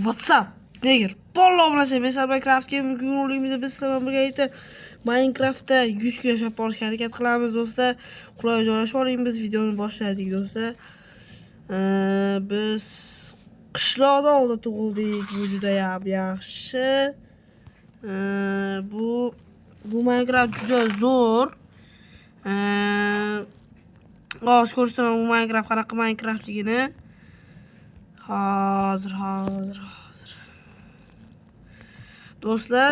WhatsApp Negir. Bolla bilan Minecraft Gaming yo'limizda biz bilan birgalikda Minecraftda 100 kun yashab borishga harakat qilamiz do'stlar. Qulay joylashib oling, biz videoni boshladik do'stlar. Biz qishloqda oldi tug'ildik. Bu juda yaxshi. Bu Minecraft juda zo'r. Hozir ko'rsataman bu Minecraft qanaqa Minecraftligini. Hozir. Do'stlar,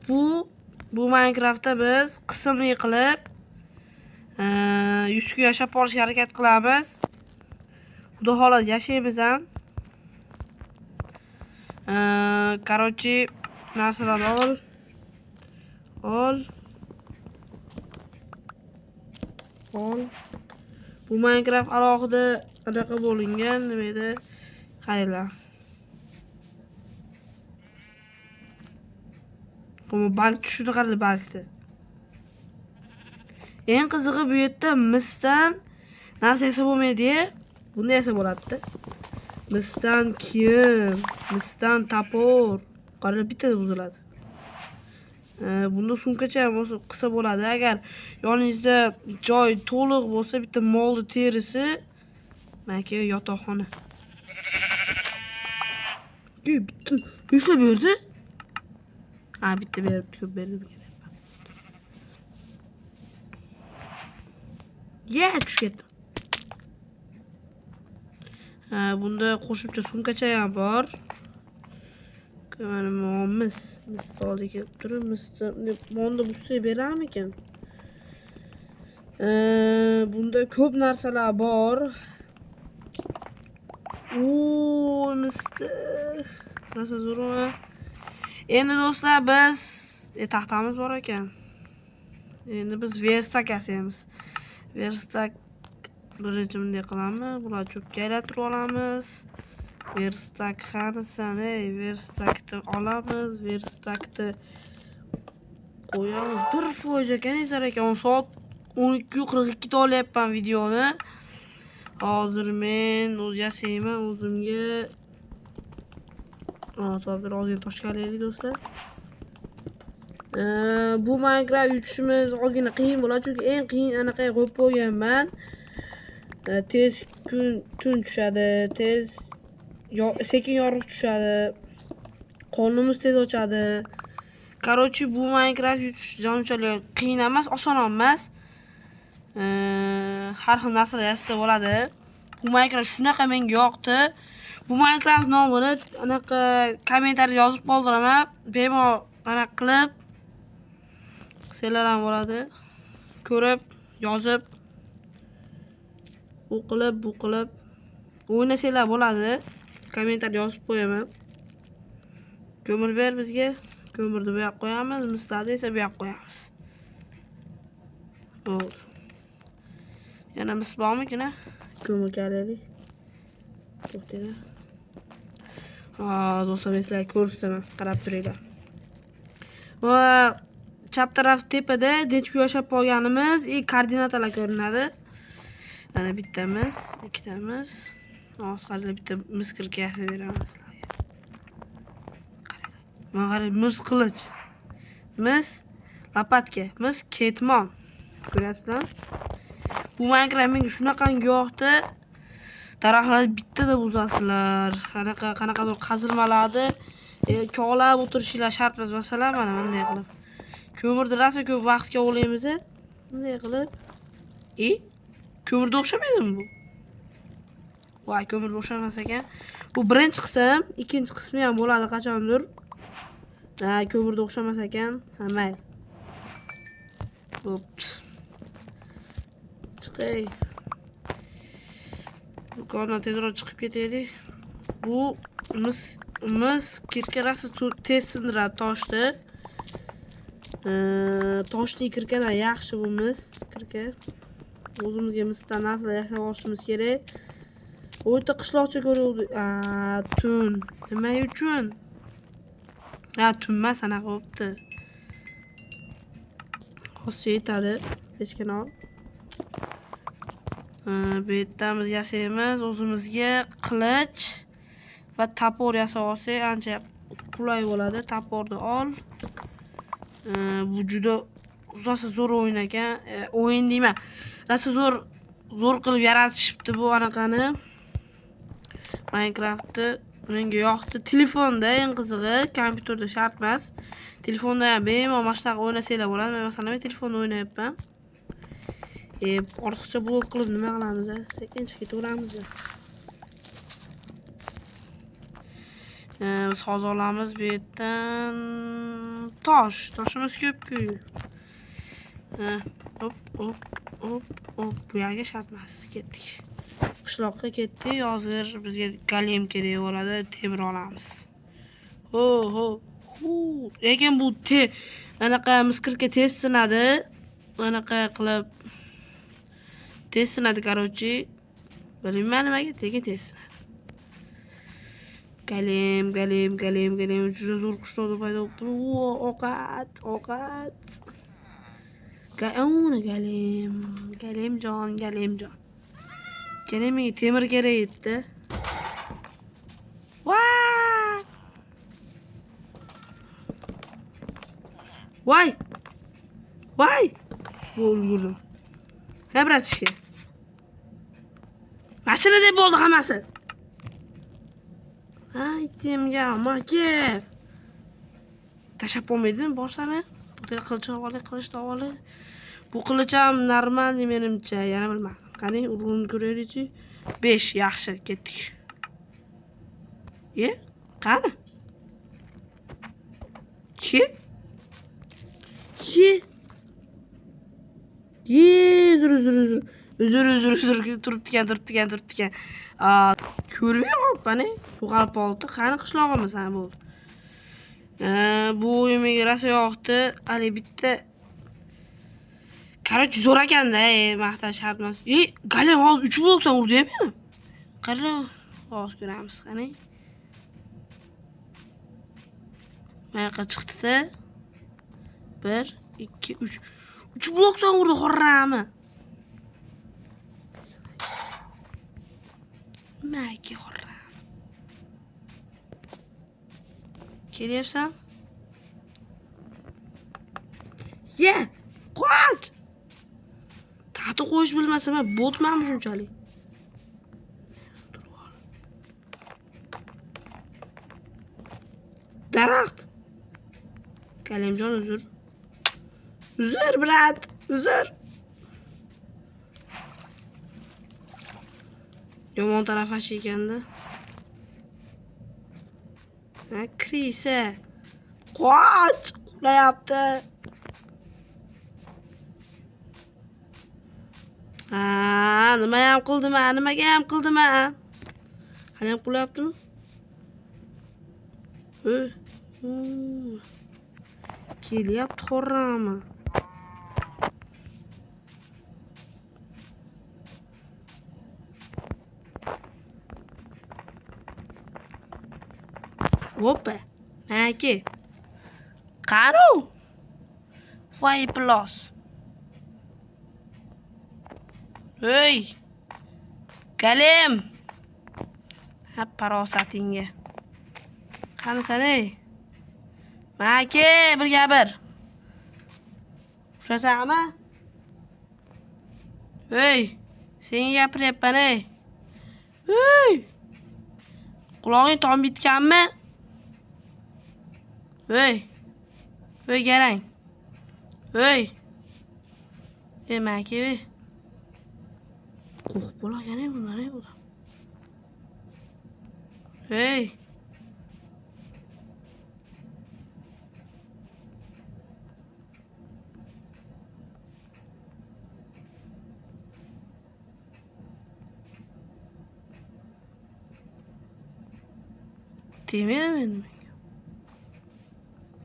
bu Minecraftda biz qismli qilib 100 kun yashab borishga harakat qilamiz. Xudo xohlasa yashaymiz ham. Короче, narsalarni ol. Bu Minecraft alohida anaqa bo'lingan, nima edi? Qaranglar. Qo'mi balk tushdi, qaranglar balkni. Eng qizig'i bu yerda misdan narsa yasab bo'lmaydi. Bunda yasab bo'ladi-da. Misdan kiyim, misdan topor. Qaranglar, bittada buziladi. Bunda sumkacha ham bo'lsa qilsa bo'ladi. Agar yoningizda joy to'liq bo'lsa, bitta molni terisi, maka yotoqxona. Bitta ushlab berdi. Bitta berib, ko'p berdi bunga. Tushib ketdi. Bunda qo'shimcha sumkacha ham bor. Mana mis oldi kelib turib, monda busiz berarmikan? Bunda ko'p narsalar bor. Misda narsa zo'rmi? Endi do'stlar, biz taxtamiz bor ekan. Endi biz verstak yasaymiz. Verstak birinchi bunday qilamiz. Bularni cho'pga aylantirib olamiz. Verstak qanisan, verstakni olamiz. Verstakni qo'yamiz. Bir foiz ekan, ekan. Soat 12:42 da olyapman videoni. Hozir men yasayman o'zimga. Hozir ozgina toshkalaylik do'stlar. Bu Minecraft yutishimiz ozgina qiyin bo'ladi, chunki eng qiyin anaqa qo'yib qo'yganman. Tez tun tushadi, sekin yorug' tushadi. Qornimiz tez ochadi. Короче, bu Minecraft yutish unchalik qiyin emas, oson ham emas. Har xil narsalar yasasa bo'ladi. Bu Minecraft shunaqa menga yoqdi. Bu Minecraft nomini anaqa kommentariyada yozib qoldiraman. Bemalol anaqa qilib qilsanglar ham bo'ladi. Ko'rib, yozib, bu qilib o'ynasanglar bo'ladi. Kommentariyada yozib qo'yaman. Ko'mir ber bizga. Ko'mirni bu yoqqa qo'yamiz, mislarni esa bu yoqqa qo'yamiz. Bo'ldi. Yana mis bormikin? Ko'mir kelaylik. To'xtanglar. Do'stlar, sizlarga ko'rsataman, qarab turinglar. Va chap taraf tepada necha kun yashab qolganimiz, koordinatalar ko'rinadi. Mana bittamiz, ikkitamiz. Hozir qaranglar, bitta mis kirka yasab beramiz sizlarga. Mana qarang, mis qilich. Mis lopatka, mis ketmon. Ko'ryapsizlarmi? Bu Minecraft menga shunaqangi yoqdi. Daraxtlarni bittada buzasizlar. Qanaqadir qazilmalarni ko'lab o'tirishinglar shart emas. Masalan, mana bunday qilib. Ko'mirni rosa ko'p vaqtga olaymiz. Bunday qilib. Ko'mirga o'xshamaydimi bu? Voy, ko'mirga o'xshamas ekan. Bu birinchi qism, ikkinchi qismi ham bo'ladi qachondir. Ko'mirga o'xshamas ekan. Mayli. Xo'p. Chiqay. Do'kondan tezroq chiqib ketaylik. Bu mis kirkarasi tez sindiradi toshni. Toshli kirkadan yaxshi bu mis kirka. O'zimizga misdan narsalar yasab olishimiz kerak. O'yta qishloqcha ko'ruvdik. Tun. Nima uchun? Tun emas, anaqa bo'pti. Hozir yetadi. Hech qana ol. Bu yerdan biz yasaymiz. O'zimizga qilich va topor yasab olsak ancha qulay bo'ladi. Toporni ol. Bu juda rosa zo'r o'yin ekan. O'yin deyman. Rosa zo'r qilib yaratishibdi bu anaqani. Minecraftni menga yoqdi. Telefonda eng qizig'i, kompyuterda shart emas. Telefonda ham bemalol mashtaqa o'ynasanglar bo'ladi. Men masalan telefonda o'ynayapman. Ortiqcha blok qilib nima qilamiz? Sekin ketaveramiz. Biz hozir olamiz bu yerdan toshimiz ko'p-ku. Hop. Bu yerga shart emas. Ketdik. Qishloqqa ketdik. Hozir bizga golem kerak bo'ladi. Temir olamiz. Lekin bu anaqa miskirga tez sinadi. Anaqa qilib tez sinadi, короче. Bilmayman nimaga tez sinadi. Golem. Juda zo'r qushlar paydo bo'ldi. Ovqat. Galemjon. Menga temir kerak edi. Voy. O'ldirdim. Bratishga. Mashina deb bo'ldi hammasi. Aytimga maka. Tashab bo'lmaydimi boshlarni? Bitta qilich olib. Bu qilich ham normal menimcha, yana bilmadim. Qani urun ko'raylik-chi. 5 yaxshi, ketdik. Qani? Kim? Uzr. Turibdi ekan. Ko'rmayapman, yo'qolib qoldi. Qani qishlog'imiz ham bo'ldi. Bu menga rosa yoqdi. Ali bitta. Короче, zo'r ekanda, maqtash shart emas. Golem hozir 3 blokdan urdi-ya meni. Qara, hozir ko'ramiz, qani. Mana chiqdi-da. 1 2 3. 3 blokdan urdi xorrami. Maki xorram. Kelyapsan? Qoch! Taxta qo'yish bilmasam, botmanmi shunchalik? Daraxt. Kalimjon uzr. Brat, uzr. Yomon taraf ash ekanda. Krisa. Qoch! Qulayapti. Nimaga ham qildim? Hali ham qulayaptimi? Kelyapti xorrami. Hoppa. Naki. Qaro. Voy plus. Golem. Parosatingga. Qanasan ey? Maki, bir gapir. Ushasanmi? Senga gapiryapman ey. Qulog'ing tom bitganmi? Garang. Maki. Qo'rqib bo'lgan bunlar bu.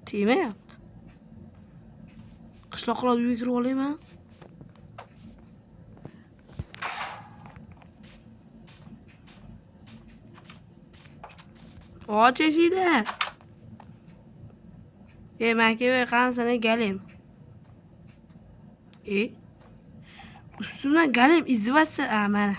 Tegmayapti. Qishloqlar uyga kirib olayman. Och eshikda. Maka, qanasan golem? Ustimdan golem izzvatsa, mana.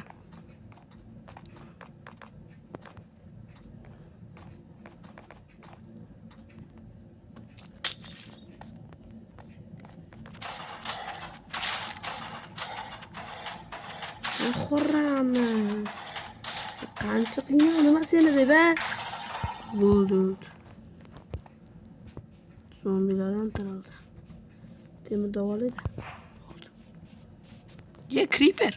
Xurrami. Qancha qiynal nima seni deb a? Bo'ldi. Zombilar ham taraldi. Temir davolaydi. Ye creeper.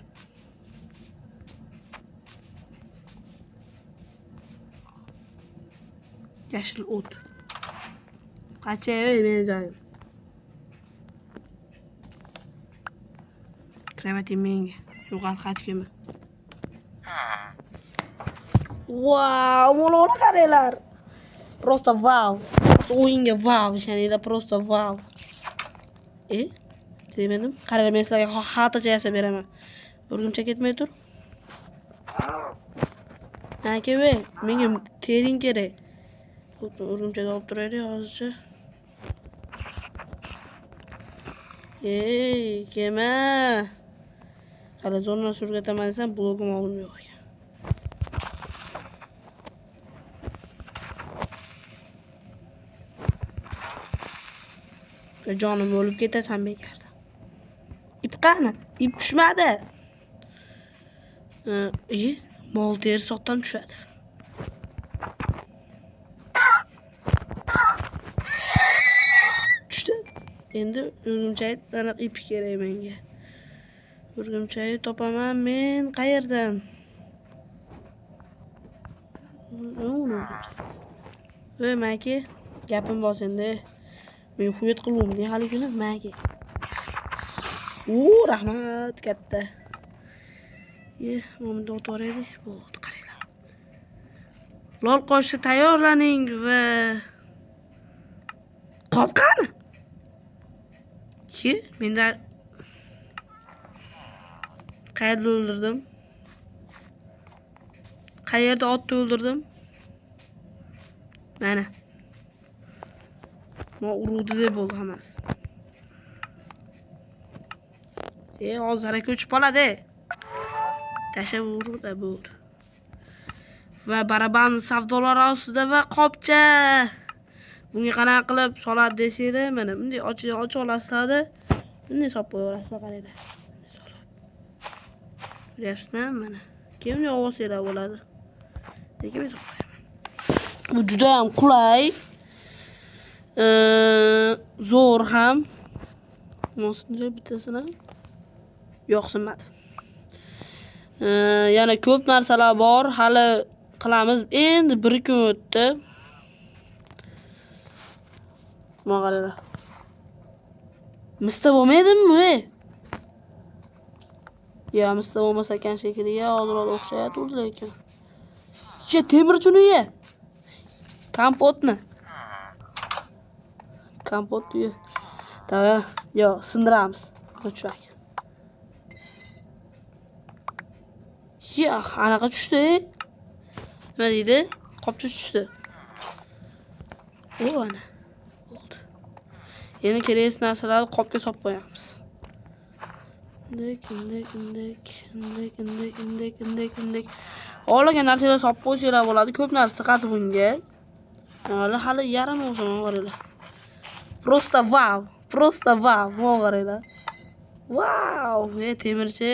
Yashil o't. Qachay meni joyim. Krematim menga. Yo'qol qaytgayman. Wow, mana qaranglar. Просто wow. O'yinga wow, ishoninglar, просто wow. Demedim. Qaranglar, men sizlarga xaltacha yasab beraman. Urgimcha ketmay tur. Aka, menga tering kerak. Urgimchani olib turaylik hozircha. Kema. Hali zona surgataman desam, blogim olim yo'q ekan. Jonim o'lib ketasan bekarda. Ip qani? Ip tushmadi. Mol teri sotdan tushadi. Tushdi. Endi urgimchak aniq ip kerak menga. Urgimchakni topaman men qayerdan? Maki, gapim bor senda. Men xuyet qiluvdim hali kuni maki. Rahmat katta. Momda o'tiraylik. Bo'ldi, qaranglar. Lol qo'shni tayyorlaning va qop qani? Menda qayerda o'ldirdim? Qayerda otni o'ldirdim? Mana. Ma urudi deb bo'ldi hammasi. Hozir haraka o'chib qoladi. Tashlab urdi bo'ldi. Va baraban savdolar ostida va qopcha. Bunga qanaqa qilib soladi desanglar, mana bunday och olasizlar. Bunday solib qo'yaverasizlar, qaranglar. Ko'ryapsizmi? Mana. Keyin ovosinglar bo'ladi. Lekin men solib qo'yaman. Bu juda ham qulay. Zo'r ham. Mo'sincha bittasini yo'qsinmadi. Yana ko'p narsalar bor, hali qilamiz. Endi 1 kun o'tdi. Mana qaranglar. Mista bo'lmaydimi? Ya, mista bo'lmasa ekan shekilli, hozir o'xshayatdi lekin. Temirchini ye. Kompotni. Kompot ye. Tamam. Yo, sindiramiz. Qo'chak. Anaqa tushdi. Nima deydi? Qopcha tushdi. Ana. Bo'ldi. Endi kerakli narsalarni qopga solib qo'yamiz. Indek. Olagan narsalar solib qo'ysanglar bo'ladi. Ko'p narsa siqadi bunga. Hali yarim o'zim qaranglar. Просто wow. Mana qaranglar. Wow, temirchi.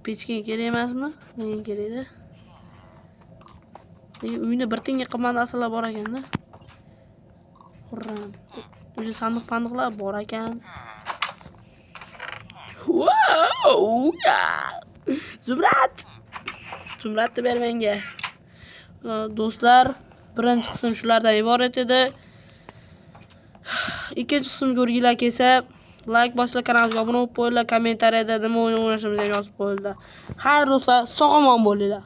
Pechga kerak emasmi? Menga kerak-da. Uyda bir tenga qimmat narsalar bor ekanda. Xurram. Uyda sandiq-pandiqlar bor ekan. Wow! Zumradni ber menga. Do'stlar, birinchi qism shulardan iborat edi. Ikkinchi qism ko'rginglar kelsa, like bosinglar, kanalimizga obuna bo'lib qo'yinglar, kommentariyada nima o'ynashimizni yozib qo'yinglar. Xayr do'stlar, sog' omon bo'linglar.